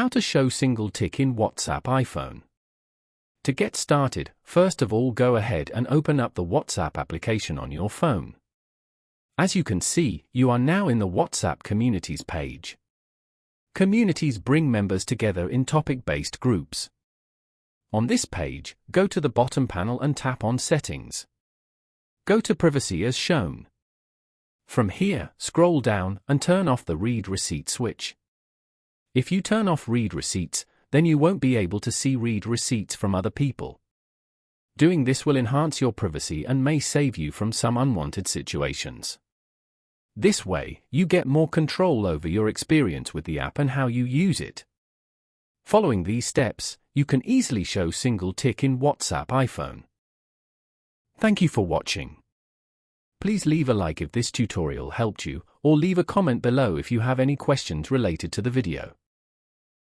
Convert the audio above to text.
How to show single tick in WhatsApp iPhone. To get started, first of all go ahead and open up the WhatsApp application on your phone. As you can see, you are now in the WhatsApp Communities page. Communities bring members together in topic-based groups. On this page, go to the bottom panel and tap on Settings. Go to Privacy as shown. From here, scroll down and turn off the Read Receipt switch. If you turn off Read Receipts, then you won't be able to see read receipts from other people. Doing this will enhance your privacy and may save you from some unwanted situations. This way, you get more control over your experience with the app and how you use it. Following these steps, you can easily show single tick in WhatsApp iPhone. Thank you for watching. Please leave a like if this tutorial helped you, or leave a comment below if you have any questions related to the video.